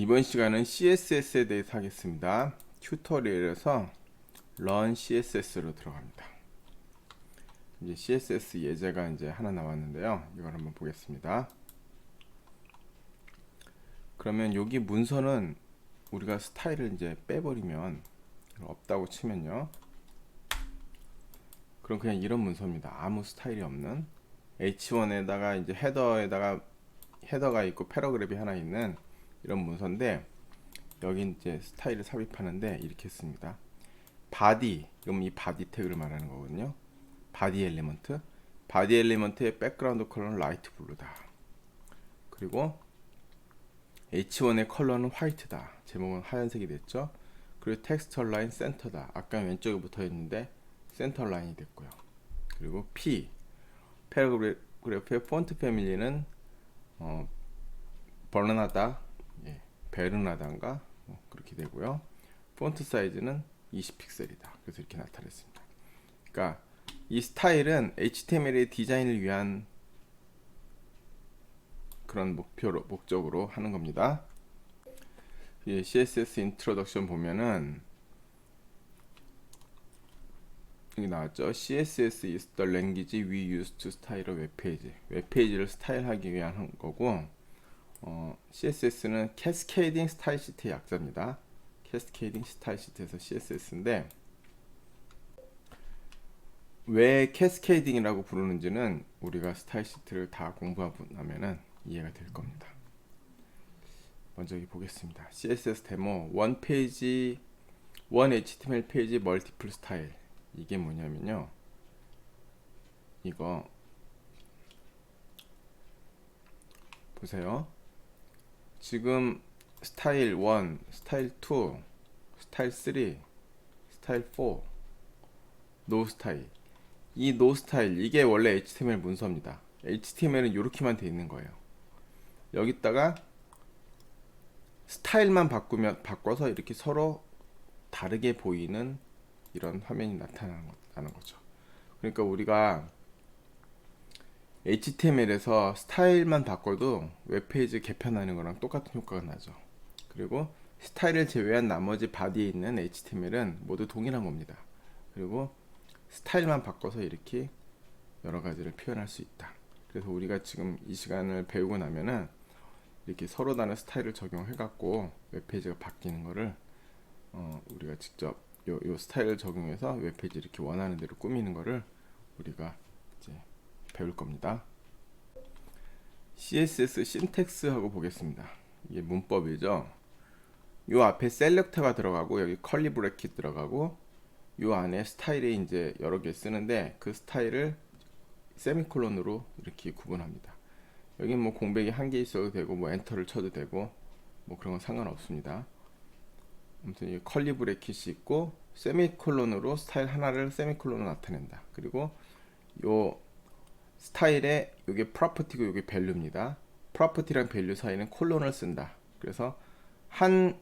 이번 시간은 CSS에 대해서 하겠습니다. 튜토리얼에서 Run CSS로 들어갑니다. 이제 CSS 예제가 이제 하나 나왔는데요. 이걸 한번 보겠습니다. 그러면 여기 문서는 우리가 스타일을 이제 빼버리면 없다고 치면요. 그럼 그냥 이런 문서입니다. 아무 스타일이 없는 H1에다가 이제 헤더가 있고 패러그래프이 하나 있는 이런 문서인데 여기 이제 스타일을 삽입하는데 이렇게 씁니다. 바디, 그럼 이 바디 태그를 말하는 거거든요. 바디 엘리먼트의 백그라운드 컬러는 라이트 블루다. 그리고 H1의 컬러는 화이트다. 제목은 하얀색이 됐죠. 그리고 텍스처 라인 센터다. 아까 왼쪽에 붙어 있는데 센터 라인이 됐고요. 그리고 P, 패러그래프의 폰트 패밀리는 버너나다, 베르나다인가 그렇게 되고요. 폰트 사이즈는 20픽셀이다. 그래서 이렇게 나타냈습니다. 그러니까 이 스타일은 HTML의 디자인을 위한 그런 목적으로 하는 겁니다. CSS 인트로덕션 보면은 여기 나왔죠. CSS is the language we use to style a web page. 웹페이지를 스타일하기 위한 거고, CSS는 캐스케이딩 스타일 시트의 약자입니다. 캐스케이딩 스타일 시트에서 CSS인데 왜 캐스케이딩이라고 부르는지는 우리가 스타일 시트를 다 공부하고 나면은 이해가 될 겁니다. 먼저 여기 보겠습니다. CSS 데모 원 HTML 페이지 멀티플 스타일. 이게 뭐냐면요. 이거 보세요. 지금 스타일 1, 스타일 2, 스타일 3, 스타일 4, 노 스타일. 이 노 스타일, 이게 원래 HTML 문서입니다. HTML은 이렇게만 돼 있는 거예요. 여기다가 스타일만 바꿔서 이렇게 서로 다르게 보이는 이런 화면이 나타나는 거죠. 그러니까 우리가 HTML에서 스타일만 바꿔도 웹페이지 개편하는 거랑 똑같은 효과가 나죠. 그리고 스타일을 제외한 나머지 바디에 있는 HTML은 모두 동일한 겁니다. 그리고 스타일만 바꿔서 이렇게 여러 가지를 표현할 수 있다. 그래서 우리가 지금 이 시간을 배우고 나면은 이렇게 서로 다른 스타일을 적용해 갖고 웹페이지가 바뀌는 거를 우리가 직접 요 스타일을 적용해서 웹페이지 이렇게 원하는 대로 꾸미는 거를 우리가 이제 배울 겁니다. CSS 신텍스하고 보겠습니다. 이게 문법이죠. 요 앞에 셀렉터가 들어가고 여기 컬리 브래킷 들어가고 요 안에 스타일이 이제 여러 개 쓰는데 그 스타일을 세미콜론으로 이렇게 구분합니다. 여기 뭐 공백이 한 개 있어도 되고 뭐 엔터를 쳐도 되고 뭐 그런 건 상관없습니다. 아무튼 이 컬리 브래킷이 있고 세미콜론으로 스타일 하나를 세미콜론으로 나타낸다. 그리고 요 스타일에 요게 프로퍼티고 요게 밸류입니다. 프로퍼티랑 밸류 사이는 콜론을 쓴다. 그래서 한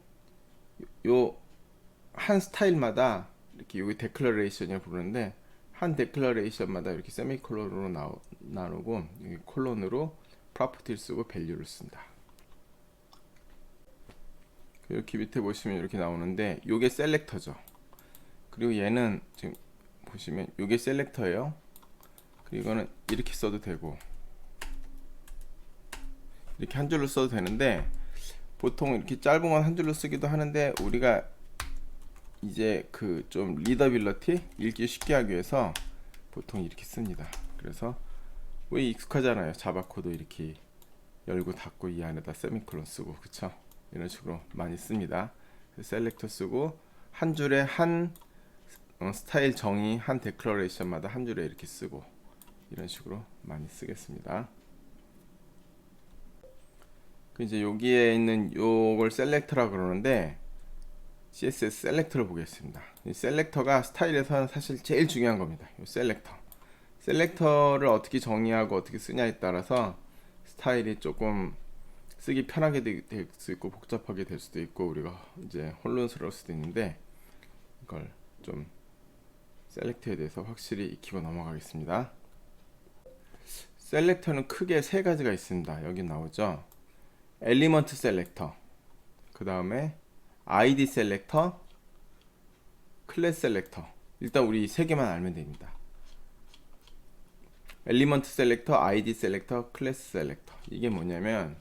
스타일마다 이렇게 요게 데클러레이션이라고 부르는데 한 데클러레이션마다 이렇게 세미콜론으로 나누고 여기 콜론으로 프로퍼티를 쓰고 밸류를 쓴다. 이렇게 밑에 보시면 이렇게 나오는데 요게 셀렉터죠. 그리고 얘는 지금 보시면 요게 셀렉터예요. 그리고 이거는 이렇게 써도 되고 이렇게 한 줄로 써도 되는데 보통 이렇게 짧은 건 한 줄로 쓰기도 하는데 우리가 이제 그 좀 리더빌러티 읽기 쉽게 하기 위해서 보통 이렇게 씁니다. 그래서 왜 익숙하잖아요. 자바 코드 이렇게 열고 닫고 이 안에다 세미콜론 쓰고 그쵸? 이런 식으로 많이 씁니다. 셀렉터 쓰고 한 줄에 한 스타일 정의 한 데클러레이션마다 한 줄에 이렇게 쓰고 이런 식으로 많이 쓰겠습니다. 이제 여기에 있는 요걸 셀렉터라 그러는데 CSS 셀렉터를 보겠습니다. 이 셀렉터가 스타일에서는 사실 제일 중요한 겁니다. 이 셀렉터를 어떻게 정의하고 어떻게 쓰냐에 따라서 스타일이 조금 쓰기 편하게 될 수 있고 복잡하게 될 수도 있고 우리가 이제 혼란스러울 수도 있는데 이걸 좀 셀렉터에 대해서 확실히 익히고 넘어가겠습니다. 셀렉터는 크게 세 가지가 있습니다. 여기 나오죠. 엘리먼트 셀렉터, 그 다음에 ID 셀렉터, 클래스 셀렉터. 일단 우리 세 개만 알면 됩니다. 엘리먼트 셀렉터, ID 셀렉터, 클래스 셀렉터. 이게 뭐냐면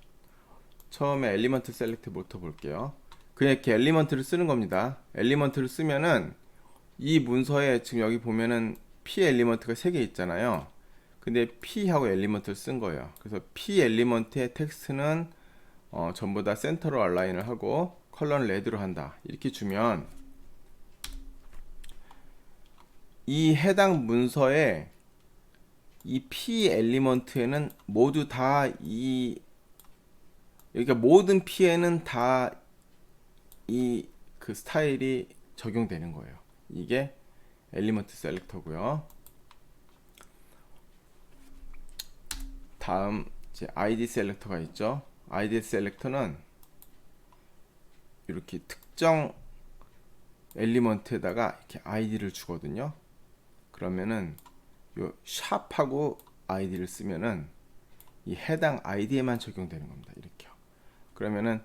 처음에 엘리먼트 셀렉터부터 볼게요. 그냥 이렇게 엘리먼트를 쓰는 겁니다. 엘리먼트를 쓰면은 이 문서에 지금 여기 보면은 P 엘리먼트가 3개 있잖아요. 근데 P하고 엘리먼트를 쓴 거예요. 그래서 P 엘리먼트의 텍스트는 전부 다 센터로 얼라인을 하고 컬러는 레드로 한다. 이렇게 주면 이 해당 문서에 이 P 엘리먼트에는 모두 다 그러니까 모든 P에는 다 이 그 스타일이 적용되는 거예요. 이게 엘리먼트 셀렉터고요. 다음 이제 ID 셀렉터가 있죠. ID 셀렉터는 이렇게 특정 엘리먼트에다가 이렇게 ID를 주거든요. 그러면은 요 샵하고 ID를 쓰면은 이 해당 ID에만 적용되는 겁니다. 이렇게요. 그러면은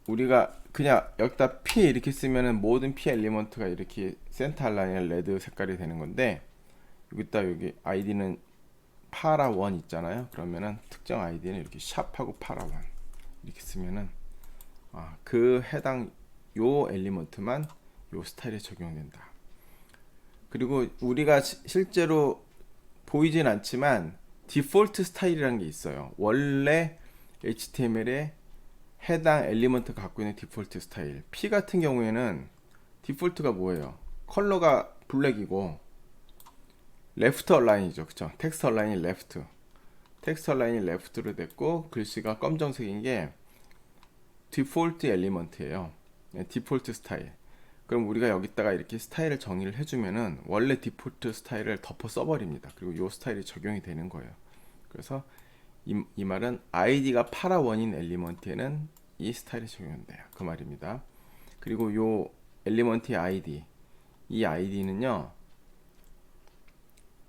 우리가 그냥 여기다 P 이렇게 쓰면은 모든 P 엘리먼트가 이렇게 센터 라인에 레드 색깔이 되는 건데, 여기다 여기 ID는 파라 1 있잖아요. 그러면은 특정 ID는 이렇게 샵하고 파라 1 이렇게 쓰면은 그 해당 요 엘리먼트만 요 스타일에 적용된다. 그리고 우리가 실제로 보이진 않지만 디폴트 스타일이라는 게 있어요. 원래 HTML에 해당 엘리먼트가 갖고 있는 디폴트 스타일. P 같은 경우에는 디폴트가 뭐예요? 컬러가 블랙이고 레프트 얼라인이죠. 그쵸? 텍스트 얼라인이 레프트. 텍스트 얼라인이 레프트로 됐고 글씨가 검정색인 게 디폴트 엘리먼트예요. 디폴트 스타일. 그럼 우리가 여기다가 이렇게 스타일을 정의를 해주면은 원래 디폴트 스타일을 덮어 써버립니다. 그리고 요 스타일이 적용이 되는 거예요. 그래서 이 말은 ID가 파라 원인 엘리먼트에는 이 스타일이 적용된다. 그 말입니다. 그리고 요 엘리먼트의 ID, 이 ID는요,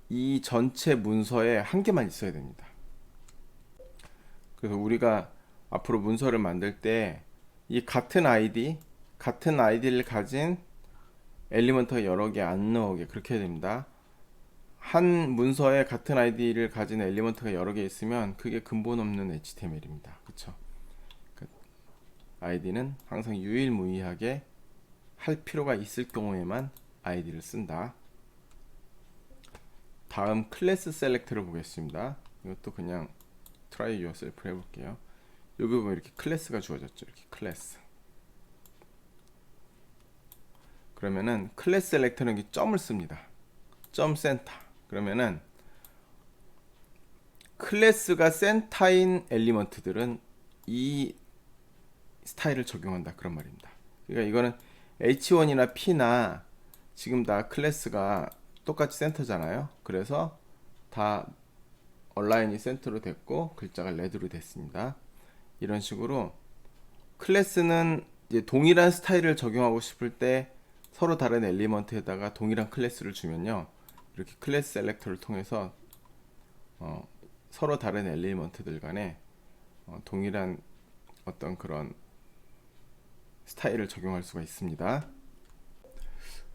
이 전체 문서에 한 개만 있어야 됩니다. 그래서 우리가 앞으로 문서를 만들 때 이 같은 아이디를 가진 엘리먼트가 여러 개 안 나오게 그렇게 해야 됩니다. 한 문서에 같은 아이디를 가진 엘리먼트가 여러 개 있으면 그게 근본 없는 HTML입니다. 그쵸? 아이디는 항상 유일무이하게 할 필요가 있을 경우에만 아이디를 쓴다. 다음 클래스 셀렉트를 보겠습니다. 이것도 그냥 try yourself 해볼게요. 여기 보면 이렇게 클래스가 주어졌죠. 이렇게 클래스. 그러면은 클래스 셀렉터는 이렇게 점을 씁니다. 점 센터. 그러면은 클래스가 센터인 엘리먼트들은 이 스타일을 적용한다. 그런 말입니다. 그러니까 이거는 H1이나 P나 지금 다 클래스가 똑같이 센터잖아요. 그래서 다 얼라인이 센터로 됐고 글자가 레드로 됐습니다. 이런 식으로 클래스는 이제 동일한 스타일을 적용하고 싶을 때 서로 다른 엘리먼트에다가 동일한 클래스를 주면요, 이렇게 클래스 셀렉터를 통해서 서로 다른 엘리먼트들 간에 동일한 어떤 그런 스타일을 적용할 수가 있습니다.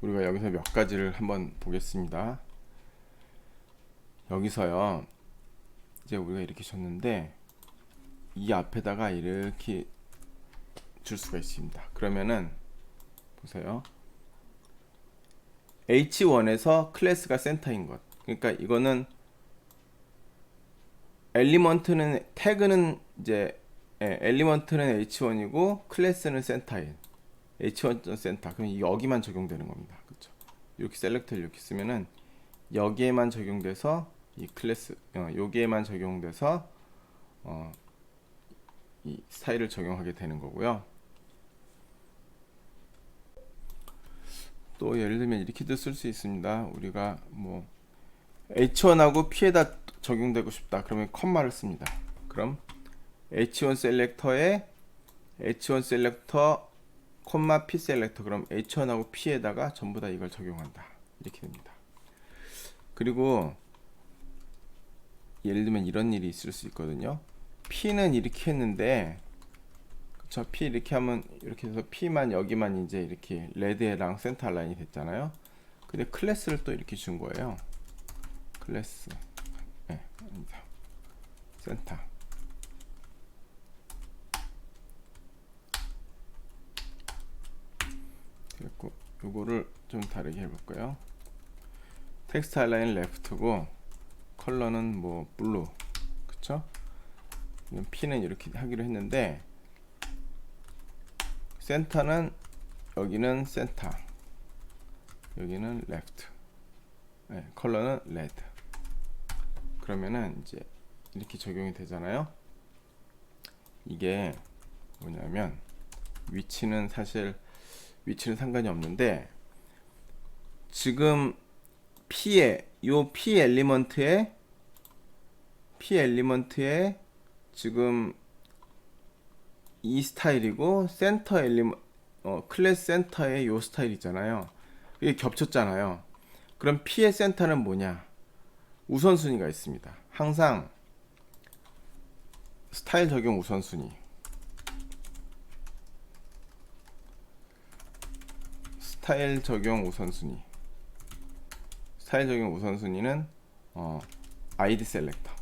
우리가 여기서 몇 가지를 한번 보겠습니다. 여기서요, 이제 우리가 이렇게 줬는데 이 앞에다가 이렇게 줄 수가 있습니다. 그러면은 보세요. H1에서 클래스가 센터인 것. 그러니까 이거는 엘리먼트는 태그는 이제 엘리먼트는 H1이고 클래스는 센터인 H1 센터. 그럼 여기만 적용되는 겁니다. 그렇죠? 이렇게 셀렉트를 이렇게 쓰면은 여기에만 적용돼서 이 클래스 여기에만 적용돼서 이 스타일을 적용하게 되는 거고요. 또 예를 들면 이렇게도 쓸 수 있습니다. 우리가 뭐 H1하고 P에다 적용되고 싶다. 그러면 컴마를 씁니다. 그럼 H1 셀렉터에 H1 셀렉터 콤마 P 셀렉터. 그럼 H1하고 P에다가 전부 다 이걸 적용한다. 이렇게 됩니다. 그리고 예를 들면 이런 일이 있을 수 있거든요. P는 이렇게 했는데, 그쵸? P 이렇게 하면 이렇게 해서 P만 여기만 이제 이렇게 레드랑 센터 라인이 됐잖아요. 근데 클래스를 또 이렇게 준 거예요. 클래스, 네, 센터. 그리고 요거를 좀 다르게 해볼까요? 텍스트 아웃라인 레프트고 컬러는 뭐 블루, 그쵸? P는 이렇게 하기로 했는데 센터는 여기는 센터, 여기는 레프트, 네, 컬러는 레드. 그러면은 이제 이렇게 적용이 되잖아요. 이게 뭐냐면 위치는 사실 위치는 상관이 없는데 지금 P에 요 P 엘리먼트에 지금 이 스타일이고 센터 클래스 센터에 요 스타일 있잖아요. 이게 겹쳤잖아요. 그럼 P의 센터는 뭐냐? 우선순위가 있습니다. 항상 스타일 적용 우선순위. 스타일 적용 우선순위는 ID 셀렉터.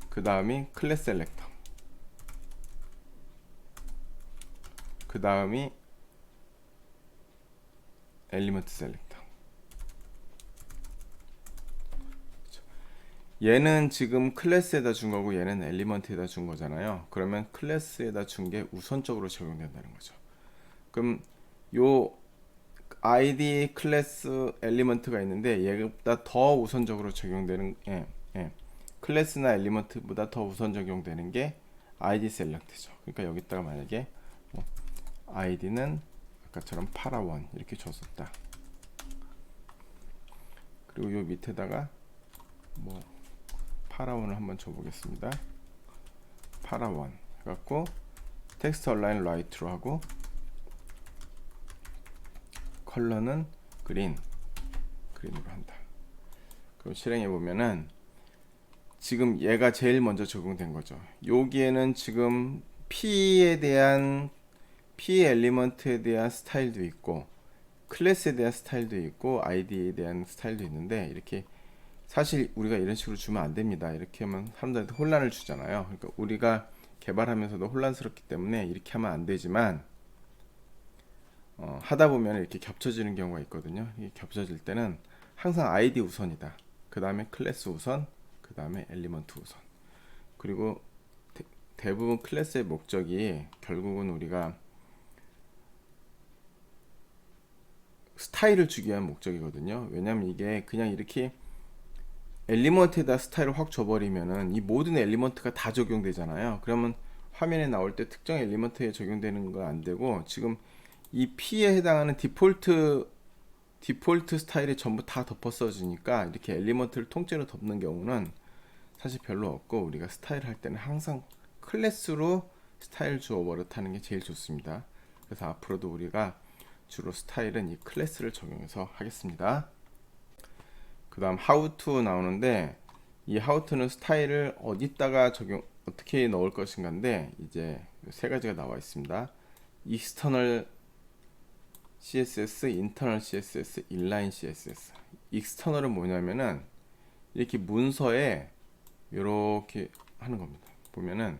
그 다음이 클래스 셀렉터. 그 다음이 엘리먼트 셀렉터. 얘는 지금 클래스에다 준 거고 얘는 엘리먼트에다 준 거잖아요. 그러면 클래스에다 준 게 우선적으로 적용된다는 거죠. 그럼 요 ID 클래스 엘리먼트가 있는데 얘보다 더 우선적으로 적용되는 클래스나 엘리먼트보다 더 우선 적용되는 게 ID 셀렉트죠. 그러니까 여기다가 만약에 ID는 아까처럼 파라원 이렇게 줬었다. 그리고 요 밑에다가 뭐 파라원을 한번 줘보겠습니다. 파라원 해갖고 텍스트 얼라인 라이트로 하고 컬러는 그린으로 한다. 그럼 실행해 보면은 지금 얘가 제일 먼저 적용된 거죠. 여기에는 지금 P 엘리먼트에 대한 스타일도 있고 클래스에 대한 스타일도 있고 ID에 대한 스타일도 있는데 이렇게 사실 우리가 이런 식으로 주면 안 됩니다. 이렇게 하면 사람들한테 혼란을 주잖아요. 그러니까 우리가 개발하면서도 혼란스럽기 때문에 이렇게 하면 안 되지만 하다 보면 이렇게 겹쳐지는 경우가 있거든요. 이게 겹쳐질 때는 항상 ID 우선이다. 그 다음에 클래스 우선, 그 다음에 엘리먼트 우선. 그리고 대부분 클래스의 목적이 결국은 우리가 스타일을 주기 위한 목적이거든요. 왜냐면 이게 그냥 이렇게 엘리먼트에다 스타일을 확 줘버리면은 이 모든 엘리먼트가 다 적용되잖아요. 그러면 화면에 나올 때 특정 엘리먼트에 적용되는 건 안 되고 지금 이 P에 해당하는 디폴트 스타일이 전부 다 덮어 써지니까 이렇게 엘리먼트를 통째로 덮는 경우는 사실 별로 없고 우리가 스타일 할 때는 항상 클래스로 스타일 주어 버릇하는 게 제일 좋습니다. 그래서 앞으로도 우리가 주로 스타일은 이 클래스를 적용해서 하겠습니다. 그 다음 how to 나오는데 이 how to는 스타일을 어디다가 어떻게 넣을 것인가인데 이제 세 가지가 나와 있습니다. external CSS, internal CSS, inline CSS. external은 뭐냐면은 이렇게 문서에 이렇게 하는 겁니다. 보면은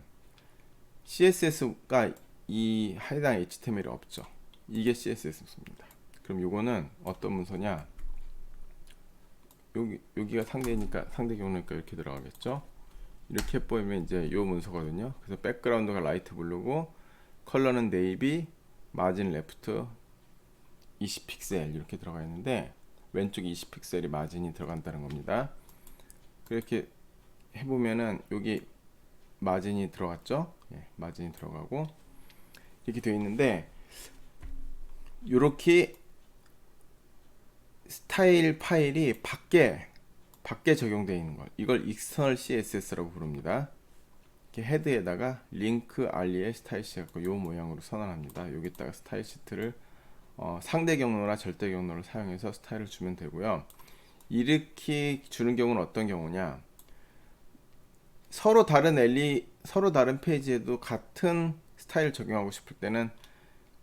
CSS가 이 해당 HTML이 없죠. 이게 CSS입니다. 그럼 요거는 어떤 문서냐? 여기가 상대니까 상대 경우니까 이렇게 들어가겠죠. 이렇게 보이면 이제 요 문서거든요. 그래서 백그라운드가 라이트 블루고 컬러는 네이비, 마진 레프트 20픽셀 이렇게 들어가 있는데 왼쪽 20픽셀이 마진이 들어간다는 겁니다. 그렇게 해보면은 여기 마진이 들어갔죠. 마진이 들어가고 이렇게 되어 있는데 이렇게 스타일 파일이 밖에 적용되어 있는 걸 이걸 external CSS라고 부릅니다. 이렇게 헤드에다가 링크 알리에 스타일 시트 갖고 요 모양으로 선언합니다. 여기다가 스타일 시트를 상대 경로나 절대 경로를 사용해서 스타일을 주면 되고요. 이렇게 주는 경우는 어떤 경우냐? 서로 다른 페이지에도 같은 스타일 적용하고 싶을 때는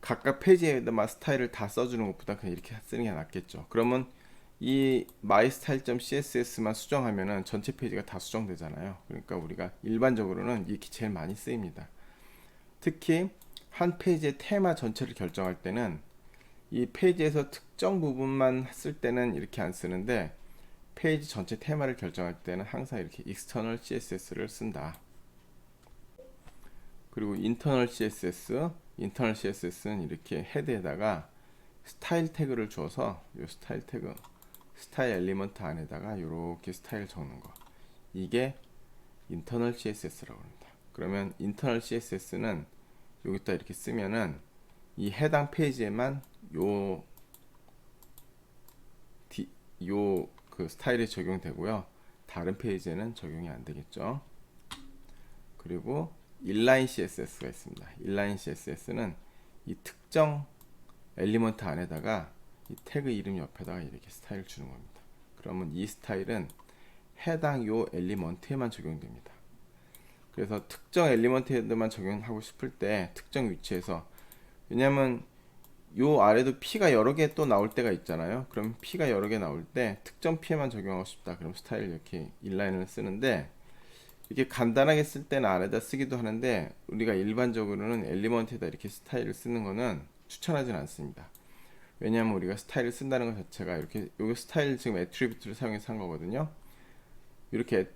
각각 페이지에다만 스타일을 다 써주는 것보다 그냥 이렇게 쓰는 게 낫겠죠. 그러면 이 mystyle.css만 수정하면은 전체 페이지가 다 수정되잖아요. 그러니까 우리가 일반적으로는 이렇게 제일 많이 쓰입니다. 특히 한 페이지의 테마 전체를 결정할 때는 이 페이지에서 특정 부분만 쓸 때는 이렇게 안 쓰는데 페이지 전체 테마를 결정할 때는 항상 이렇게 external CSS를 쓴다. 그리고 internal CSS는 이렇게 헤드에다가 스타일 태그를 주어서 이 스타일 태그, 스타일 엘리먼트 안에다가 이렇게 스타일 적는 거. 이게 internal CSS라고 합니다. 그러면 internal CSS는 여기다 이렇게 쓰면은 이 해당 페이지에만 그 스타일이 적용되고요. 다른 페이지에는 적용이 안 되겠죠. 그리고 inline CSS가 있습니다. inline CSS는 이 특정 엘리먼트 안에다가 이 태그 이름 옆에다가 이렇게 스타일 주는 겁니다. 그러면 이 스타일은 해당 요 엘리먼트에만 적용됩니다. 그래서 특정 엘리먼트에만 적용하고 싶을 때 특정 위치에서, 왜냐면 요 아래도 P가 여러 개 또 나올 때가 있잖아요. 그럼 P가 여러 개 나올 때 특정 P에만 적용하고 싶다. 그럼 스타일 이렇게 인라인을 쓰는데, 이렇게 간단하게 쓸 때는 안에다 쓰기도 하는데 우리가 일반적으로는 엘리먼트에다 이렇게 스타일을 쓰는 거는 추천하진 않습니다. 왜냐하면 우리가 스타일을 쓴다는 것 자체가 이렇게, 여기 스타일 지금 애트리뷰트를 사용해서 한 거거든요. 이렇게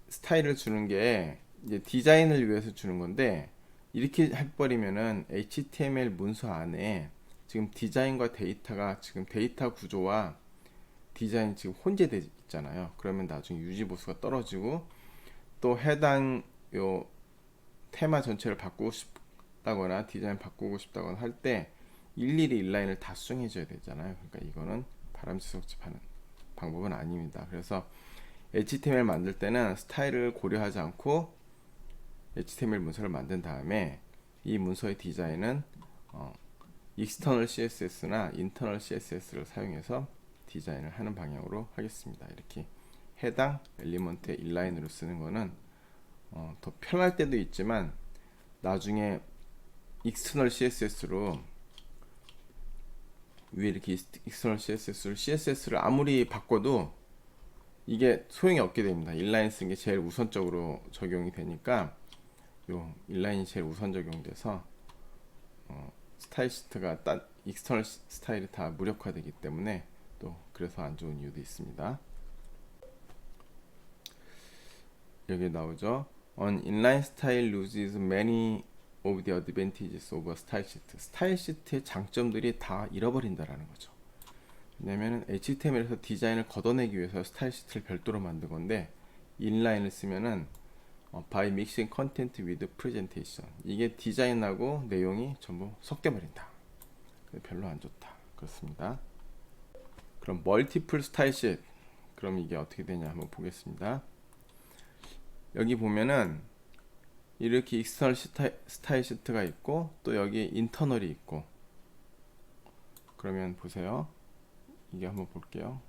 스타일을 주는 게 이제 디자인을 위해서 주는 건데, 이렇게 해버리면은 HTML 문서 안에 지금 디자인과 데이터가, 지금 데이터 구조와 디자인이 지금 혼재되어 있잖아요. 그러면 나중에 유지 보수가 떨어지고, 또 해당 요 테마 전체를 바꾸고 싶다거나 디자인 바꾸고 싶다거나 할 때 일일이 인라인을 다 수정해 줘야 되잖아요. 그러니까 이거는 바람직스럽지 않은 방법은 아닙니다. 그래서 HTML 만들 때는 스타일을 고려하지 않고 HTML 문서를 만든 다음에 이 문서의 디자인은 external CSS나 internal CSS를 사용해서 디자인을 하는 방향으로 하겠습니다. 이렇게 해당 엘리먼트의 인라인으로 쓰는 거는 더 편할 때도 있지만, 나중에 external CSS로 위에 이렇게 external CSS를 아무리 바꿔도 이게 소용이 없게 됩니다. 인라인 쓰는 게 제일 우선적으로 적용이 되니까, 요 인라인이 제일 우선 적용돼서 스타일 시트가 익스터널 스타일이 다 무력화되기 때문에 또 그래서 안 좋은 이유도 있습니다. 여기 나오죠. An inline style loses many of the advantages of a style sheet. 스타일 시트의 장점들이 다 잃어버린다라는 거죠. 왜냐면은 HTML에서 디자인을 걷어내기 위해서 스타일 시트를 별도로 만든 건데, 인라인을 쓰면은 by mixing content with presentation, 이게 디자인하고 내용이 전부 섞여 버린다. 별로 안 좋다. 그렇습니다. 그럼 멀티플 스타일 시트, 그럼 이게 어떻게 되냐 한번 보겠습니다. 여기 보면은 이렇게 익스터널 스타일 시트가 있고, 또 여기 인터널이 있고, 그러면 보세요. 이게 한번 볼게요.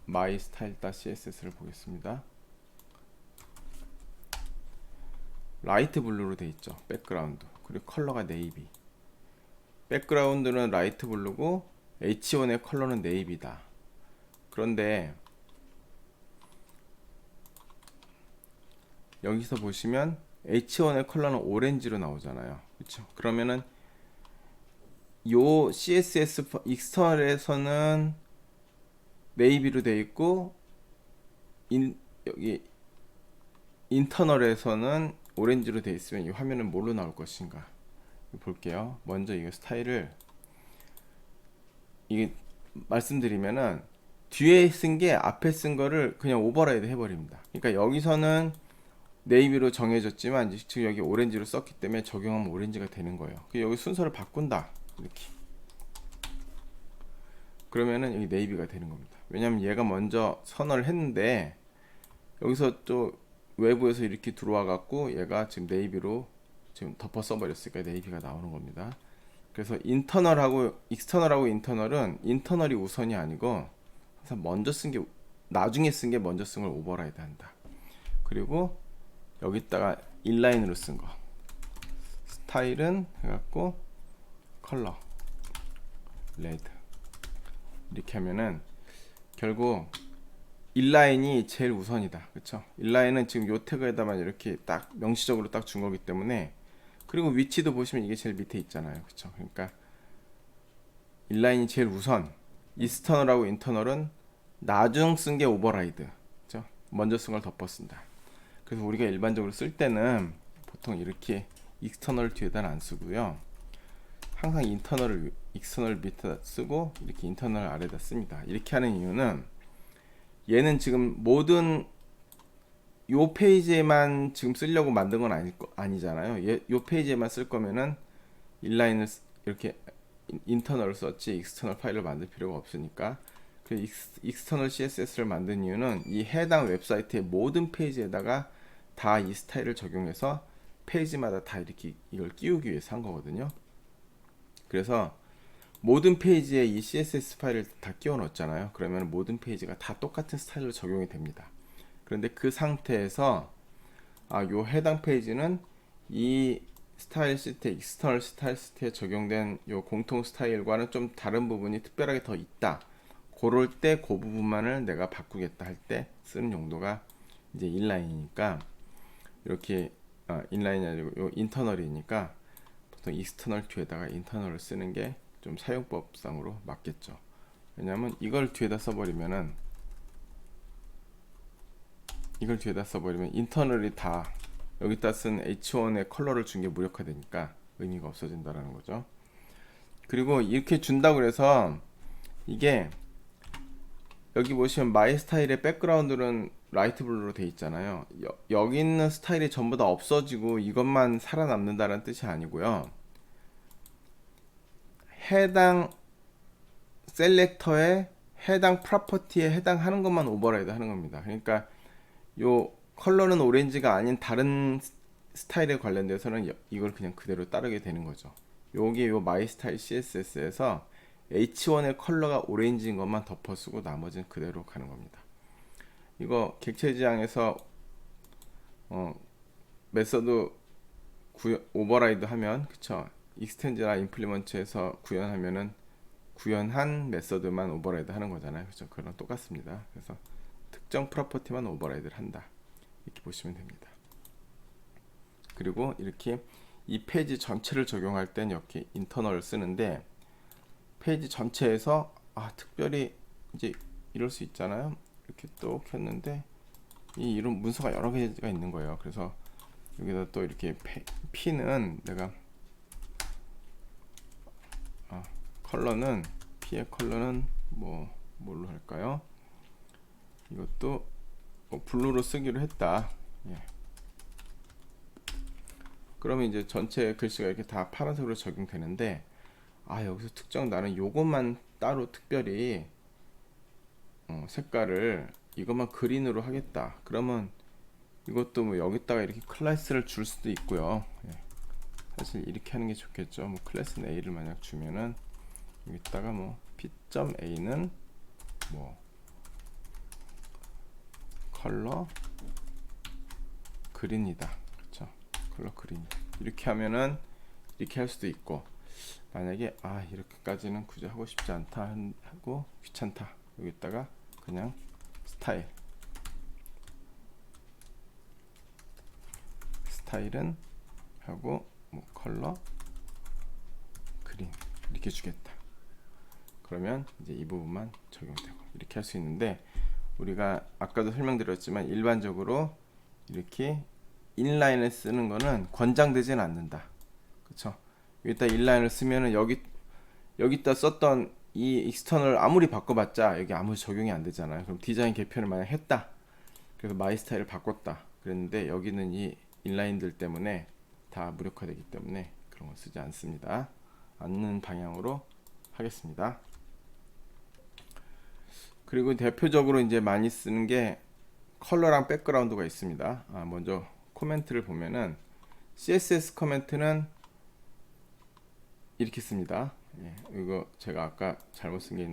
mystyle.css를 보겠습니다. 라이트 블루로 되어 있죠. 백그라운드. 그리고 컬러가 네이비. 백그라운드는 라이트 블루고 H1의 컬러는 네이비다. 그런데 여기서 보시면 H1의 컬러는 오렌지로 나오잖아요. 그렇죠? 그러면은 요 CSS 익스터널에서는 네이비로 되어 있고, 여기 인터널에서는 오렌지로 되어 있으면 이 화면은 뭘로 나올 것인가 볼게요. 먼저 이거 스타일을, 이게 말씀드리면은 뒤에 쓴 게 앞에 쓴 거를 그냥 오버라이드 해버립니다. 그러니까 여기서는 네이비로 정해졌지만 지금 여기 오렌지로 썼기 때문에 적용하면 오렌지가 되는 거예요. 여기 순서를 바꾼다, 이렇게 그러면은 여기 네이비가 되는 겁니다. 왜냐면 얘가 먼저 선언을 했는데 여기서 또 외부에서 이렇게 들어와 갖고 얘가 지금 네이비로 지금 덮어 써버렸으니까 네이비가 나오는 겁니다. 그래서 인터널하고 익스터널하고 인터널은 인터널이 우선이 아니고 항상 먼저 쓴 게, 나중에 쓴 게 먼저 쓴 걸 오버라이드 한다. 그리고 여기다가 인라인으로 쓴 거. 스타일은 해갖고 컬러 레드 이렇게 하면은 결국 인라인이 제일 우선이다. 그쵸? 인라인은 지금 요 태그에다만 이렇게 딱 명시적으로 딱 준 거기 때문에, 그리고 위치도 보시면 이게 제일 밑에 있잖아요. 그쵸? 그러니까 인라인이 제일 우선, 익스터널하고 인터널은 나중 쓴 게 오버라이드. 그쵸? 먼저 쓴 걸 덮어 쓴다. 그래서 우리가 일반적으로 쓸 때는 보통 이렇게 익스터널 뒤에다는 안 쓰고요. 항상 인터널을 익스터널 밑에다 쓰고 이렇게 인터널 아래다 씁니다. 이렇게 하는 이유는 얘는 지금 모든 요 페이지에만 지금 쓰려고 만든 건 아니잖아요. 요 페이지에만 쓸 거면은 인라인을 이렇게 인터널을 썼지 익스터널 파일을 만들 필요가 없으니까. 그 익스터널 CSS를 만든 이유는 이 해당 웹사이트의 모든 페이지에다가 다 이 스타일을 적용해서 페이지마다 다 이렇게 이걸 끼우기 위해서 한 거거든요. 그래서 모든 페이지에 이 CSS 파일을 다 끼워 넣었잖아요. 그러면 모든 페이지가 다 똑같은 스타일로 적용이 됩니다. 그런데 그 상태에서 요 해당 페이지는 이 스타일 시트, 익스터널 스타일 시트에 적용된 요 공통 스타일과는 좀 다른 부분이 특별하게 더 있다. 그럴 때 그 부분만을 내가 바꾸겠다 할 때 쓰는 용도가 이제 인라인이니까, 이렇게 인라인이 아니고 요 인터널이니까 보통 익스터널 뒤에다가 인터널을 쓰는 게 좀 사용법상으로 맞겠죠. 왜냐면 이걸 뒤에다 써버리면 인터널이 다 여기다 쓴 H1의 컬러를 준 게 무력화되니까 의미가 없어진다라는 거죠. 그리고 이렇게 준다고 해서 이게 여기 보시면 마이 스타일의 백그라운드는 라이트 블루로 돼 있잖아요. 여기 있는 스타일이 전부 다 없어지고 이것만 살아남는다는 뜻이 아니고요. 해당 셀렉터에 해당 프로퍼티에 해당하는 것만 오버라이드 하는 겁니다. 그러니까 요 컬러는 오렌지가 아닌 다른 스타일에 관련돼서는 이걸 그냥 그대로 따르게 되는 거죠. 요게 요 마이 스타일 CSS에서 H1의 컬러가 오렌지인 것만 덮어쓰고 나머지는 그대로 가는 겁니다. 이거 객체 지향에서 메서드 오버라이드 하면, 그쵸? 익스텐드나 임플리먼트에서 구현한 메서드만 오버라이드 하는 거잖아요. 그죠? 그거랑 똑같습니다. 그래서 특정 프로퍼티만 오버라이드를 한다. 이렇게 보시면 됩니다. 그리고 이렇게 이 페이지 전체를 적용할 땐 이렇게 인터널을 쓰는데, 페이지 전체에서 특별히 이제 이럴 수 있잖아요. 이렇게 또 켰는데 이런 문서가 여러 개가 있는 거예요. 그래서 여기다 또 이렇게 P는 내가 컬러는 P의 컬러는 뭘로 할까요? 이것도 블루로 쓰기로 했다. 예. 그러면 이제 전체 글씨가 이렇게 다 파란색으로 적용되는데, 여기서 특정 나는 요것만 따로 특별히 색깔을 이것만 그린으로 하겠다. 그러면 이것도 여기다가 이렇게 클래스를 줄 수도 있고요. 예. 사실 이렇게 하는 게 좋겠죠. 클래스 A를 만약 주면은 여기다가 P.A는 컬러 그린이다. 그렇죠? 컬러 그린. 이렇게 하면은 이렇게 할 수도 있고, 만약에 이렇게까지는 굳이 하고 싶지 않다 하고 귀찮다, 여기다가 그냥 스타일은 하고 컬러 그린 이렇게 주겠다. 그러면 이제 이 부분만 적용되고 이렇게 할 수 있는데, 우리가 아까도 설명드렸지만 일반적으로 이렇게 인라인을 쓰는 거는 권장되지는 않는다. 그쵸? 여기다 인라인을 쓰면은 여기다 썼던 이 익스터널 아무리 바꿔봤자 여기 아무 적용이 안 되잖아요. 그럼 디자인 개편을 만약 했다, 그래서 마이 스타일을 바꿨다 그랬는데, 여기는 이 인라인들 때문에 다 무력화되기 때문에 그런 거 쓰지 않는 방향으로 하겠습니다. 그리고 대표적으로 이제 많이 쓰는 게 컬러랑 백그라운드가 있습니다. 먼저 코멘트를 보면은 CSS 코멘트는 이렇게 씁니다. 예, 이거 제가 아까 잘못 쓴 게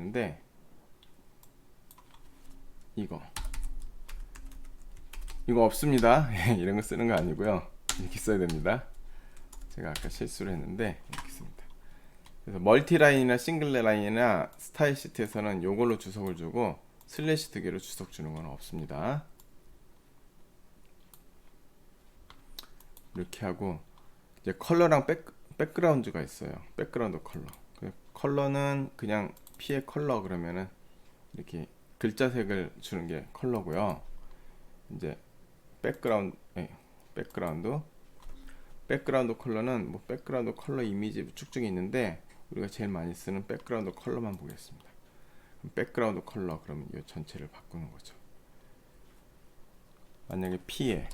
이거 없습니다. 이런 거 쓰는 거 아니고요. 이렇게 써야 됩니다. 제가 아까 실수를 했는데 이렇게 씁니다. 그래서 멀티라인이나 싱글라인이나 스타일 시트에서는 이걸로 주석을 주고 슬래시 2개로 주석 주는 건 없습니다. 이렇게 하고 이제 컬러랑 백그라운드가 있어요. 백그라운드 컬러. 컬러는 그냥 P의 컬러 그러면은 이렇게 글자색을 주는 게 컬러고요. 이제 백그라운드 컬러는 뭐 백그라운드 컬러 이미지 쭉쭉 있는데 우리가 제일 많이 쓰는 백그라운드 컬러만 보겠습니다. 백그라운드 컬러 그러면 이 전체를 바꾸는 거죠. 만약에 P에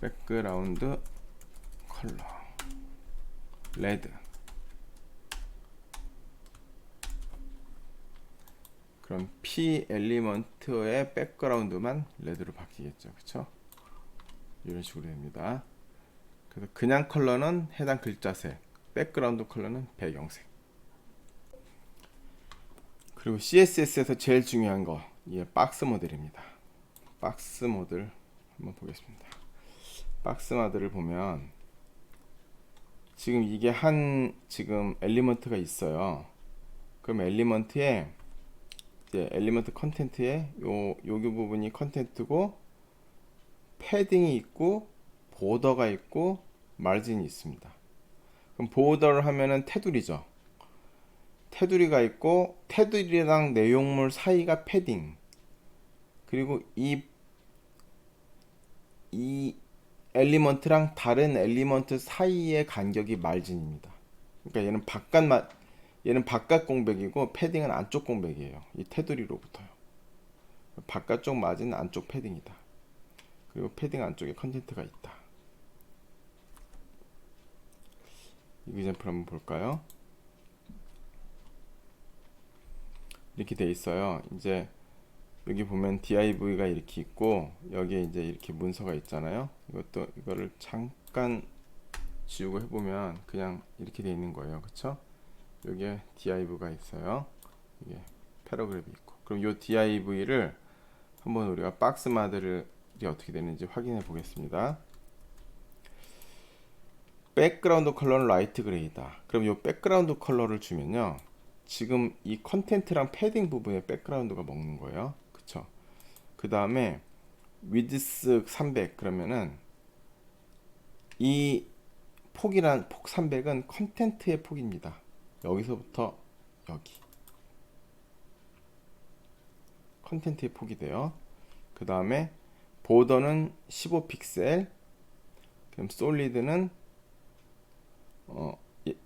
백그라운드 컬러 레드, 그럼 P 엘리먼트의 백그라운드만 레드로 바뀌겠죠. 그쵸? 이런 식으로 됩니다. 그래서 그냥 컬러는 해당 글자색, 백그라운드 컬러는 배경색. 그리고 CSS에서 제일 중요한 거, 이게 박스 모델입니다. 박스 모델 한번 보겠습니다. 박스 모델을 보면 지금 이게 지금 엘리먼트가 있어요. 그럼 엘리먼트에 이제 엘리먼트 컨텐트에 여기 부분이 컨텐트고 패딩이 있고 보더가 있고 마진이 있습니다. 그럼 보더를 하면은 테두리죠. 테두리가 있고 테두리랑 내용물 사이가 패딩, 그리고 이 엘리먼트랑 다른 엘리먼트 사이의 간격이 마진입니다. 그러니까 얘는 바깥 공백이고 패딩은 안쪽 공백이에요. 이 테두리로부터요. 바깥쪽 마진, 안쪽 패딩이다. 그리고 패딩 안쪽에 컨텐트가 있다. 이 example 한번 볼까요? 이렇게 돼 있어요. 이제 여기 보면 div가 이렇게 있고 여기에 이제 이렇게 문서가 있잖아요. 이거를 잠깐 지우고 해보면 그냥 이렇게 돼 있는 거예요. 그쵸? 여기에 div가 있어요. 이게 패러그래프 있고. 그럼 이 div를 한번 우리가 박스 모델이 어떻게 되는지 확인해 보겠습니다. 백그라운드 컬러는 라이트 그레이다. 그럼 이 백그라운드 컬러를 주면요, 지금 이 컨텐트랑 패딩 부분에 백그라운드가 먹는 거예요. 그쵸? 그 다음에 위드스 300 그러면은 이 폭 300은 컨텐트의 폭입니다. 여기서부터 여기 컨텐트의 폭이 돼요. 그 다음에 보더는 15픽셀, 그럼 솔리드는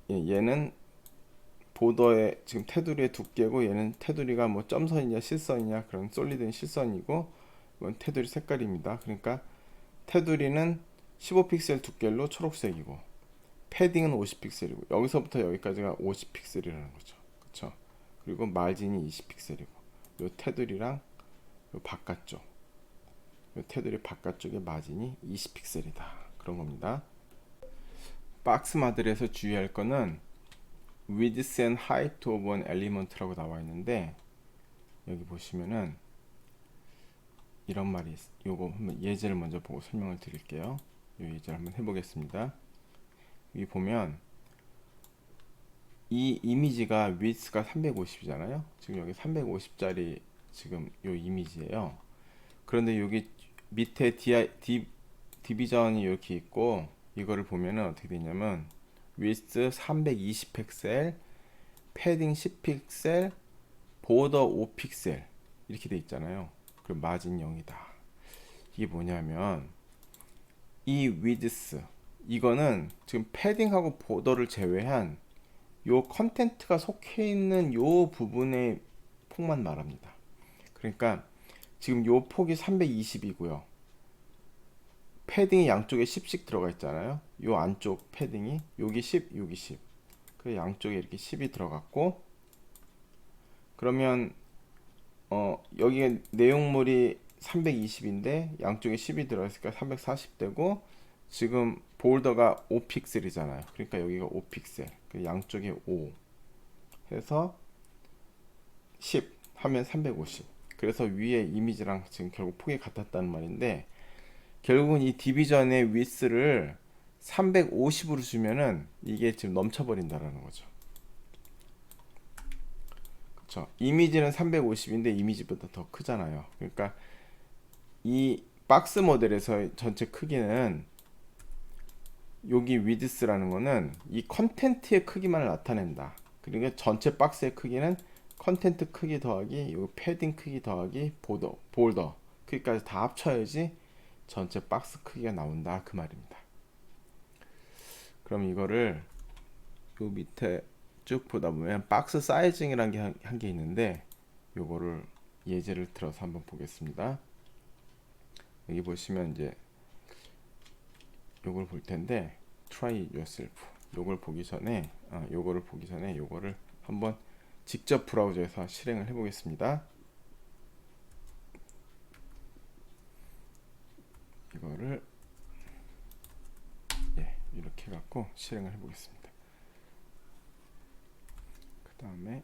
얘는 보더의 지금 테두리의 두께고, 얘는 테두리가 뭐 점선이냐 실선이냐, 그런 솔리드는 실선이고, 이건 테두리 색깔입니다. 그러니까 테두리는 15픽셀 두께로 초록색이고 패딩은 50픽셀이고 여기서부터 여기까지가 50픽셀이라는 거죠. 그쵸? 그리고 마진이 20픽셀이고 요 테두리랑 요 바깥쪽, 요 테두리 바깥쪽의 마진이 20픽셀이다. 그런 겁니다. 박스 모델에서 주의할 거는 width and height of an element라고 나와 있는데, 여기 보시면은 이런 말이 요거 한번 예제를 먼저 보고 설명을 드릴게요. 이 예제를 한번 해보겠습니다. 여기 보면 이 이미지가 width가 350이잖아요. 지금 여기 350짜리 지금 요 이미지예요. 그런데 여기 밑에 디비전이 이렇게 있고, 이거를 보면은 어떻게 되냐면 width 320 픽셀, 패딩 10 픽셀, 보더 5 픽셀 이렇게 돼 있잖아요. 그럼 마진 0이다. 이게 뭐냐면 이 width, 이거는 지금 패딩하고 보더를 제외한 요 컨텐트가 속해 있는 요 부분의 폭만 말합니다. 그러니까 지금 요 폭이 320이고요. 패딩이 양쪽에 10씩 들어가 있잖아요. 요 안쪽 패딩이 여기 10, 여기 10. 그 양쪽에 이렇게 10이 들어갔고, 그러면 여기에 내용물이 320인데 양쪽에 10이 들어있으니까 340 되고, 지금 볼더가 5픽셀이잖아요. 그러니까 여기가 5픽셀, 그 양쪽에 5 해서 10 하면 350. 그래서 위에 이미지랑 지금 결국 폭이 같았다는 말인데, 결국은 이 디비전의 위스를 350으로 주면은 이게 지금 넘쳐버린다라는 거죠. 그렇죠. 이미지는 350인데 이미지보다 더 크잖아요. 그러니까 이 박스 모델에서 전체 크기는, 여기 위드스라는 거는 이 컨텐트의 크기만을 나타낸다. 그러니까 전체 박스의 크기는 컨텐트 크기 더하기 요 패딩 크기 더하기 볼더 크기까지 다 합쳐야지 전체 박스 크기가 나온다, 그 말입니다. 그럼 이거를 요 밑에 쭉 보다 보면 박스 사이징이라는 게 한 게 있는데, 요거를 예제를 들어서 한번 보겠습니다. 여기 보시면 이제 요걸 볼 텐데, try yourself. 요거를 보기 전에 요거를 한번 직접 브라우저에서 실행을 해 보겠습니다. 이거를 이렇게 해 갖고 실행을 해 보겠습니다. 그 다음에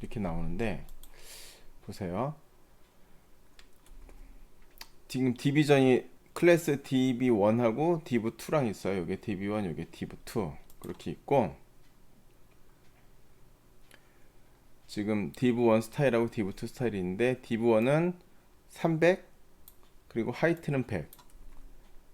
이렇게 나오는데, 보세요. 지금 디비전이 클래스 DB1하고 div2랑 있어요. 여기 div1, 여기 div2 그렇게 있고, 지금 div1 스타일하고 div2 스타일이 있는데, div1은 300 그리고 하이트는 100.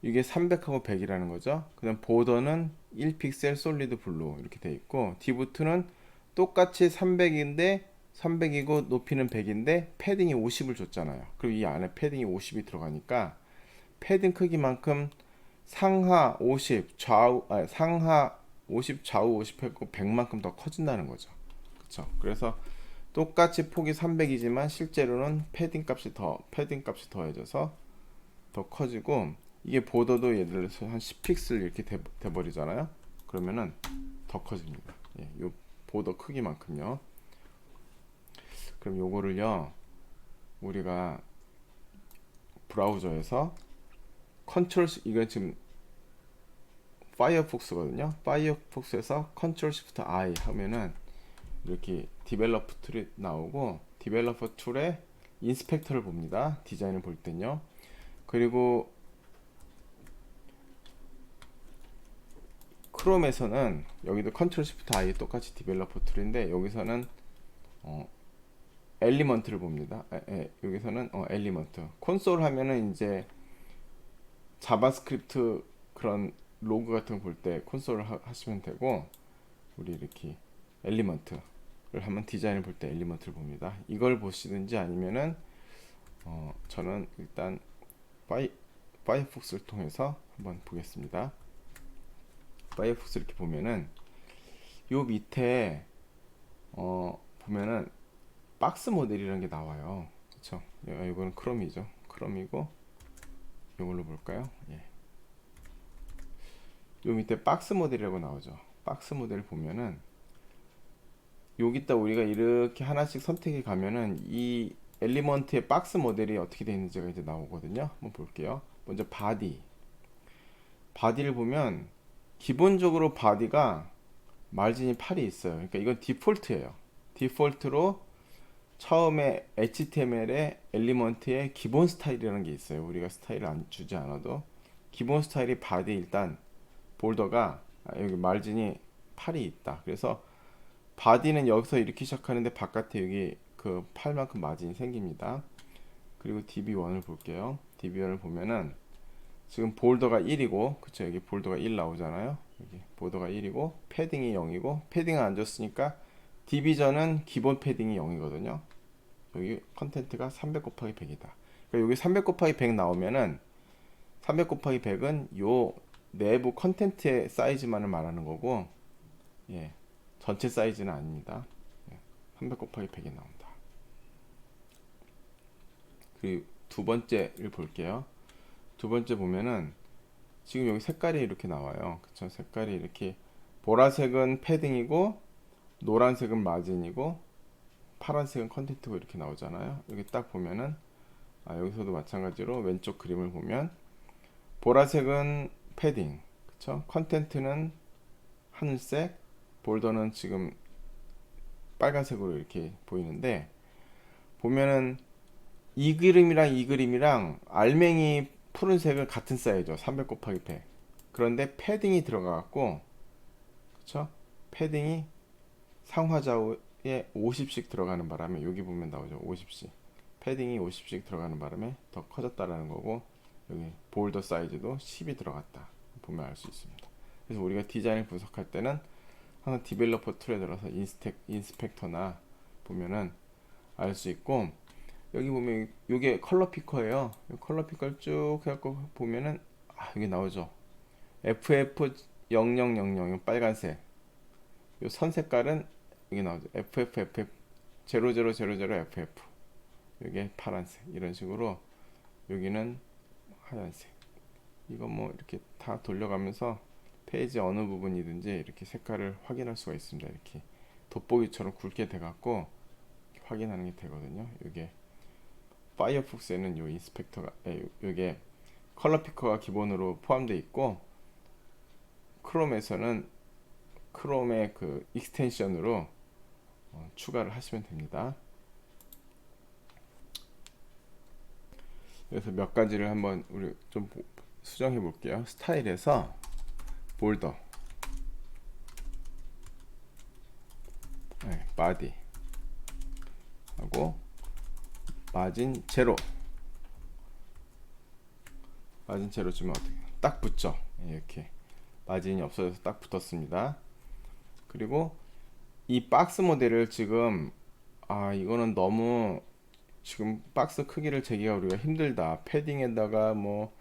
이게 300하고 100이라는 거죠. 그 다음 보더는 1픽셀 솔리드 블루 이렇게 돼 있고, div2는 똑같이 300인데 300이고 높이는 100인데 패딩이 50을 줬잖아요. 그리고 이 안에 패딩이 50이 들어가니까 패딩 크기만큼 상하 50, 상하 50, 좌우 50 했고 100만큼 더 커진다는 거죠. 그렇죠? 그래서 똑같이 폭이 300이지만 실제로는 패딩 값이 더해져서 더 커지고, 이게 보더도 예를 들어서 한 10픽셀 이렇게 돼 버리잖아요. 그러면은 더 커집니다. 요 보더 크기만큼요. 그럼 요거를요, 우리가 브라우저에서 컨트롤, 이거 지금 파이어폭스거든요. 파이어폭스에서 컨트롤 시프트 I 하면은 이렇게 디벨로퍼 툴이 나오고, 디벨로퍼 툴에 인스펙터를 봅니다. 디자인을 볼 땐요. 그리고 크롬에서는 여기도 컨트롤 시프트 I 똑같이 디벨로퍼 툴인데, 여기서는 엘리먼트를 봅니다. 여기서는 엘리먼트. 콘솔 하면은 이제 자바스크립트 그런 로그 같은 거 볼 때 콘솔을 하시면 되고, 우리 이렇게 엘리먼트를 한번 디자인을 볼 때 엘리먼트를 봅니다. 이걸 보시든지 아니면은 저는 일단 파이어폭스를 통해서 한번 보겠습니다. 파이어폭스 이렇게 보면은 요 밑에 보면은 박스 모델이라는 게 나와요. 그쵸? 이거는 크롬이죠. 크롬이고, 이걸로 볼까요? 요 밑에 박스 모델이라고 나오죠. 박스 모델 보면은 여기다 우리가 이렇게 하나씩 선택해 가면은 이 엘리먼트의 박스 모델이 어떻게 되어 있는지가 이제 나오거든요. 한번 볼게요. 먼저 바디를 보면 기본적으로 바디가 마진이 8이 있어요. 그러니까 이건 디폴트예요. 디폴트로 처음에 HTML의 엘리먼트의 기본 스타일이라는 게 있어요. 우리가 스타일을 안 주지 않아도 기본 스타일이 바디, 일단 볼더가 여기 마진이 8이 있다. 그래서 바디는 여기서 이렇게 시작하는데 바깥에 여기 그 8만큼 마진이 생깁니다. 그리고 DB1을 볼게요. DB1을 보면은 지금 볼더가 1이고, 그쵸? 여기 볼더가 1 나오잖아요. 여기 볼더가 1이고 패딩이 0이고, 패딩을 안 줬으니까 디비전은 기본 패딩이 0이거든요. 여기 컨텐트가 300 곱하기 100이다. 그러니까 여기 300 곱하기 100 나오면은 300 곱하기 100은 요 내부 컨텐트의 사이즈만을 말하는 거고, 전체 사이즈는 아닙니다. 300 곱하기 100이 나온다. 그리고 두 번째를 볼게요. 두 번째 보면은 지금 여기 색깔이 이렇게 나와요. 그쵸? 색깔이 이렇게 보라색은 패딩이고, 노란색은 마진이고, 파란색은 컨텐트고 이렇게 나오잖아요. 여기 딱 보면은 여기서도 마찬가지로 왼쪽 그림을 보면 보라색은 패딩, 그쵸? 컨텐트는 하늘색, 볼더는 지금 빨간색으로 이렇게 보이는데, 보면은 이 그림이랑 이 그림이랑 알맹이 푸른색은 같은 사이즈죠. 300 곱하기 100. 그런데 패딩이 들어가갖고, 그쵸? 패딩이 상하좌우에 50씩 들어가는 바람에, 여기 보면 나오죠. 50씩. 패딩이 50씩 들어가는 바람에 더 커졌다라는 거고, 여기 볼더 사이즈도 10이 들어갔다. 보면 알 수 있습니다. 그래서 우리가 디자인을 분석할 때는 항상 디벨로퍼 툴에 들어서 인스펙터나 보면은 알 수 있고, 여기 보면 이게 컬러 피커예요. 컬러 피커를 쭉 해갖고 보면은 여기 나오죠. FF0000 빨간색. 요 선 색깔은 여기 나오죠. FFFF 0000FF. 이게 파란색. 이런 식으로 여기는 하얀색. 이거 뭐 이렇게 다 돌려가면서 페이지 어느 부분이든지 이렇게 색깔을 확인할 수가 있습니다. 이렇게 돋보기처럼 굵게 돼갖고 확인하는 게 되거든요. 이게 파이어폭스에는 요 인스펙터가 요게 컬러 피커가 기본으로 포함되어 있고, 크롬에서는 크롬의 그 익스텐션으로 추가를 하시면 됩니다. 그래서 몇 가지를 한번 우리 좀 수정해 볼게요. 스타일에서 볼더, 바디 하고 마진 제로. 마진 제로 주면 어떻게 딱 붙죠. 이렇게 마진이 없어져서 딱 붙었습니다. 그리고 이 박스 모델을 지금 이거는 너무 지금 박스 크기를 재기가 우리가 힘들다. 패딩에다가 뭐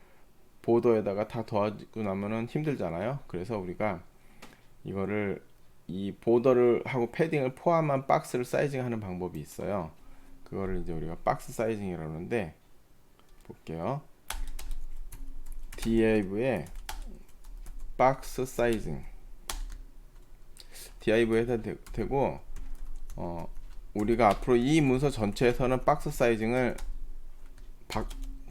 보더에다가 다 더하고 나면은 힘들잖아요. 그래서 우리가 이거를 이 보더를 하고 패딩을 포함한 박스를 사이징하는 방법이 있어요. 그거를 이제 우리가 박스 사이징이라고 하는데, 볼게요. div에 박스 사이징, div에 해도 되고, 우리가 앞으로 이 문서 전체에서는 박스 사이징을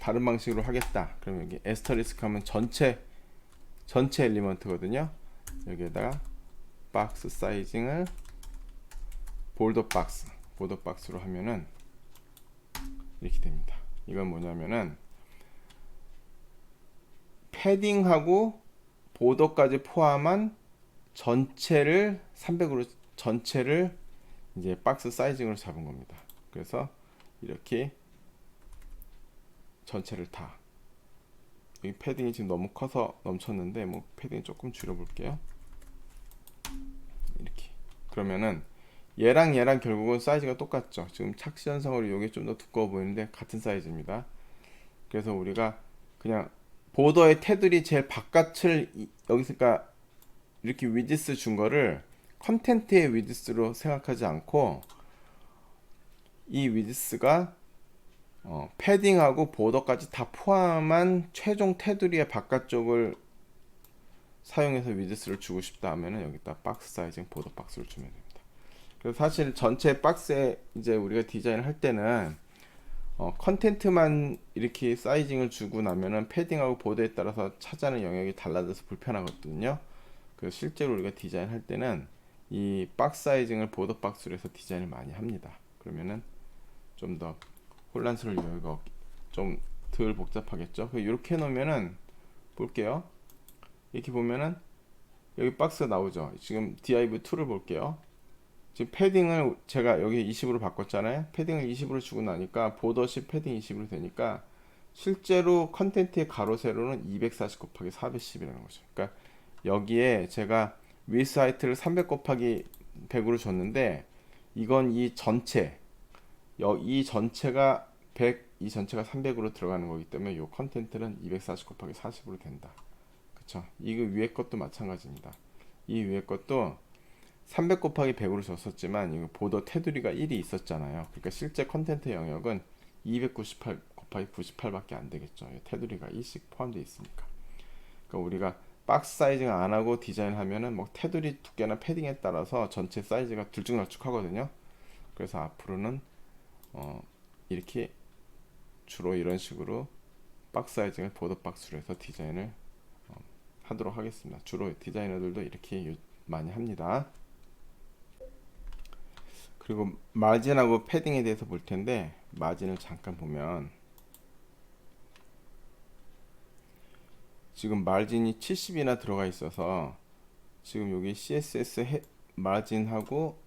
다른 방식으로 하겠다. 그러면 여기 에스터리스크 하면 전체 엘리먼트거든요. 여기에다가 박스 사이징을 보더 박스로 하면은 이렇게 됩니다. 이건 뭐냐면은 패딩하고 보더까지 포함한 전체를 300으로 전체를 이제 박스 사이징으로 잡은 겁니다. 그래서 이렇게 전체를 다, 여기 패딩이 지금 너무 커서 넘쳤는데 뭐 패딩 조금 줄여볼게요. 이렇게. 그러면은 얘랑 결국은 사이즈가 똑같죠. 지금 착시 현상으로 이게 좀 더 두꺼워 보이는데 같은 사이즈입니다. 그래서 우리가 그냥 보더의 테두리 제일 바깥을 여기서가 이렇게 위지스 준 거를 컨텐트의 위지스로 생각하지 않고, 이 위지스가 패딩하고 보더까지 다 포함한 최종 테두리의 바깥쪽을 사용해서 위지스를 주고 싶다 하면은 여기다 박스 사이징 보더 박스를 주면 됩니다. 그래서 사실 전체 박스에 이제 우리가 디자인을 할 때는 컨텐트만 이렇게 사이징을 주고 나면은 패딩하고 보드에 따라서 차지하는 영역이 달라져서 불편하거든요. 그래서 실제로 우리가 디자인 할 때는 이 박스 사이징을 보드 박스로 해서 디자인을 많이 합니다. 그러면은 좀 더 혼란스러울 여유가 좀 덜 복잡하겠죠. 이렇게 해놓으면은 볼게요. 이렇게 보면은 여기 박스가 나오죠. 지금 div2를 볼게요. 지금 패딩을 제가 여기 20으로 바꿨잖아요. 패딩을 20으로 주고 나니까 보더시 패딩 20으로 되니까 실제로 컨텐트의 가로 세로는 240 곱하기 410이라는 거죠. 그러니까 여기에 제가 위스 하이트를 300 곱하기 100으로 줬는데, 이건 이 전체가 100, 이 전체가 300으로 들어가는 거기 때문에 이 컨텐트는 240 곱하기 40으로 된다. 그쵸? 이거 위에 것도 마찬가지입니다. 이 위에 것도 300 곱하기 100으로 줬었지만 이거 보더 테두리가 1이 있었잖아요. 그러니까 실제 컨텐트 영역은 298 곱하기 98밖에 안 되겠죠. 테두리가 1씩 포함되어 있으니까. 그러니까 우리가 박스 사이징 안 하고 디자인하면은 뭐 테두리 두께나 패딩에 따라서 전체 사이즈가 들쭉날쭉하거든요. 그래서 앞으로는 이렇게 주로 이런 식으로 박스 사이징을 보더 박스로 해서 디자인을 하도록 하겠습니다. 주로 디자이너들도 이렇게 많이 합니다. 그리고 마진하고 패딩에 대해서 볼 텐데, 마진을 잠깐 보면 지금 마진이 70이나 들어가 있어서 지금 여기 CSS 마진하고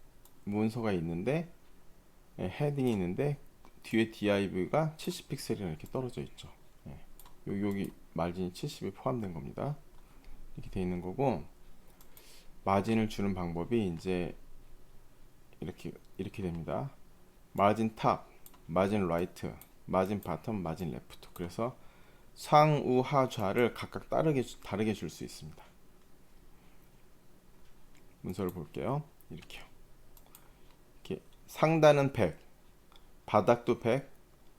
문서가 있는데, 헤딩이 있는데 뒤에 div가 70픽셀이 이렇게 떨어져 있죠. 여기 마진이 70이 포함된 겁니다. 이렇게 되어 있는 거고, 마진을 주는 방법이 이제 이렇게 됩니다. 마진 탑, 마진 라이트, 마진 바텀, 마진 레프트. 그래서 상우하 좌를 각각 다르게 줄 수 있습니다. 문서를 볼게요. 이렇게요. 이렇게 상단은 100, 바닥도 100,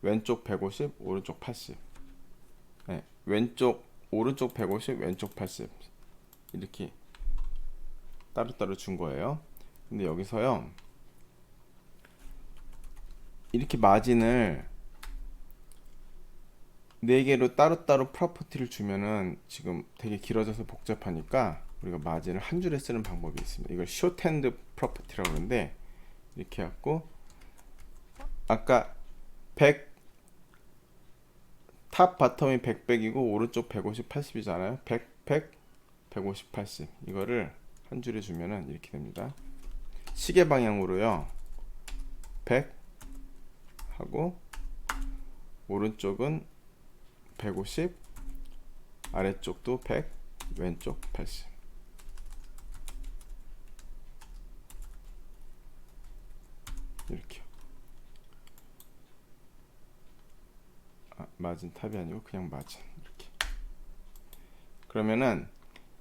왼쪽 150, 오른쪽 80. 오른쪽 150, 왼쪽 80. 이렇게 따로따로 준 거예요. 근데 여기서요, 이렇게 마진을 4개로 따로따로 프로퍼티를 주면은 지금 되게 길어져서 복잡하니까 우리가 마진을 한 줄에 쓰는 방법이 있습니다. 이걸 쇼트핸드 프로퍼티라고 하는데, 이렇게 해갖고 아까 100, 탑 바텀이 100, 100이고 오른쪽 150, 80이잖아요. 100, 100, 150, 80. 이거를 한 줄에 주면은 이렇게 됩니다. 시계 방향으로요, 100 하고 오른쪽은 150, 아래쪽도 100, 왼쪽 80. 이렇게요. 마진 탑이 아니고 그냥 마진. 이렇게. 그러면은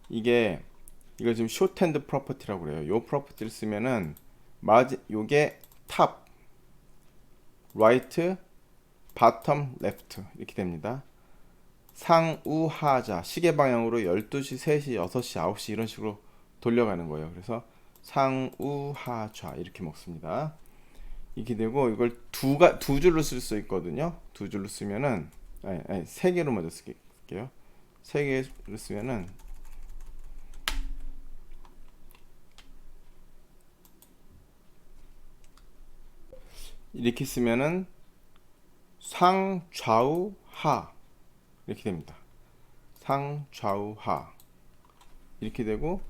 이거 지금 쇼트핸드 프로퍼티라고 그래요. 요 프로퍼티를 쓰면은 마진, 요게 탑, 라이트, 바텀, 레프트 이렇게 됩니다. 상우하자, 시계 방향으로 12시, 3시, 6시, 9시 이런 식으로 돌려가는 거예요. 그래서 상우하좌 이렇게 먹습니다. 이렇게 되고, 이걸 두 줄로 쓸 수 있거든요. 두 줄로 쓰면은, 세 개로 먼저 쓸게요. 세 개로 쓰면은 이렇게 쓰면은 상, 좌우, 하 이렇게 됩니다. 상, 좌우, 하 이렇게 되고,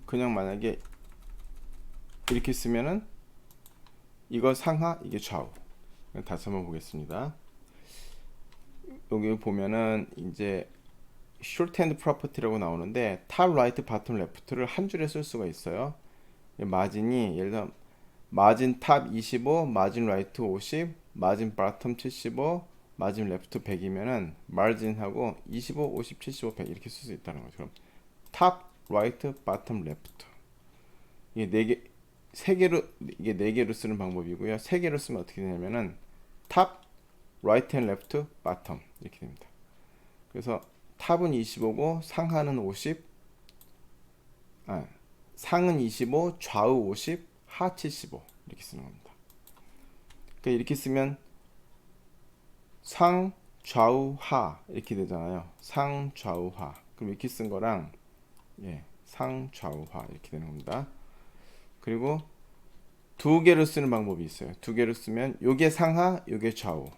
그냥 만약에 이렇게 쓰면은 이거 상하, 이게 좌우. 다시 한번 보겠습니다. 여기 보면은 이제 shorthand property라고 나오는데, 탑, 라이트, 바텀, 레프트를 한 줄에 쓸 수가 있어요. 마진이 예를 들어 마진 탑 25, 마진 라이트 50, 마진 바텀 75, 마진 레프트 100이면은 마진하고 25, 50, 75, 100 이렇게 쓸 수 있다는 거죠. 그럼 탑, 라이트, 바텀, 레프트. 이게 네 개로 쓰는 방법이고요. 세 개로 쓰면 어떻게 되냐면은 탑, 라이트 앤 레프트, 바텀 이렇게 됩니다. 그래서 탑은 25고 상하는 50, 상은 25, 좌우 50, 하 75 이렇게 쓰는 겁니다. 그러니까 이렇게 쓰면 상, 좌우, 하 이렇게 되잖아요. 상, 좌우, 하. 그럼 이렇게 쓴 거랑 상, 좌우, 하 이렇게 되는 겁니다. 그리고 두 개로 쓰는 방법이 있어요. 두 개로 쓰면 요게 상하, 요게 좌우.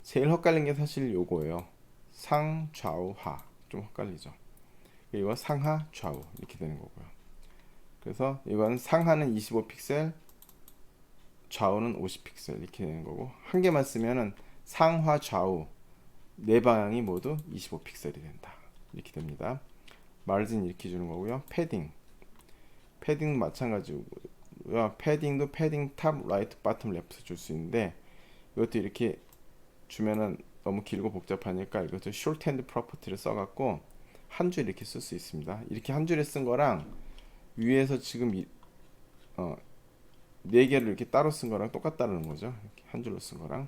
제일 헷갈린 게 사실 요거예요. 상, 좌우, 하. 좀 헷갈리죠. 이거 상하, 좌우 이렇게 되는 거고요. 그래서 이건 상하는 25픽셀, 좌우는 50픽셀 이렇게 되는 거고, 한 개만 쓰면은 상하, 좌우 네 방향이 모두 25픽셀이 된다. 이렇게 됩니다. 마진 이렇게 주는 거고요. 패딩 마찬가지고요. 패딩도 패딩 탑, 라이트, 바텀, 레프트 줄 수 있는데, 이것도 이렇게 주면은 너무 길고 복잡하니까 이것도 shorthand property를 써갖고 한 줄 이렇게 쓸 수 있습니다. 이렇게 한 줄에 쓴 거랑 위에서 지금 네 개를 이렇게 따로 쓴 거랑 똑같다는 거죠. 이렇게 한 줄로 쓴 거랑.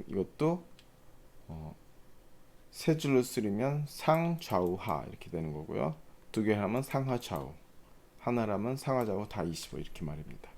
이것도 세 줄로 쓰면 상, 좌우, 하 이렇게 되는 거고요. 두 개 하면 상하, 좌우, 하나라면 상하, 좌우 다 25 이렇게 말입니다.